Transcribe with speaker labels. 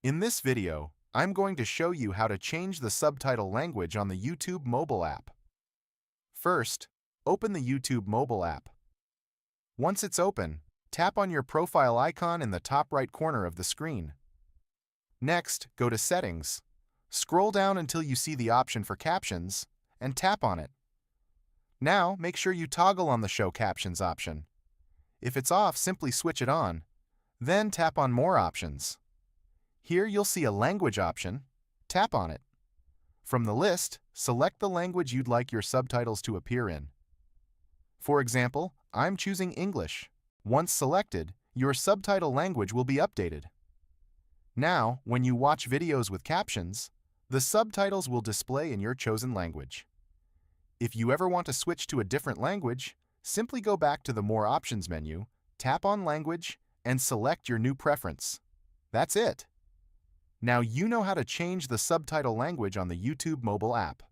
Speaker 1: In this video, I'm going to show you how to change the subtitle language on the YouTube mobile app. First, open the YouTube mobile app. Once it's open, tap on your profile icon in the top right corner of the screen. Next, go to Settings. Scroll down until you see the option for Captions, and tap on it. Now, make sure you toggle on the Show Captions option. If it's off, simply switch it on. Then tap on More Options. Here you'll see a language option. Tap on it. From the list, select the language you'd like your subtitles to appear in. For example, I'm choosing English. Once selected, your subtitle language will be updated. Now, when you watch videos with captions, the subtitles will display in your chosen language. If you ever want to switch to a different language, simply go back to the More Options menu, tap on Language, and select your new preference. That's it. Now you know how to change the subtitle language on the YouTube mobile app.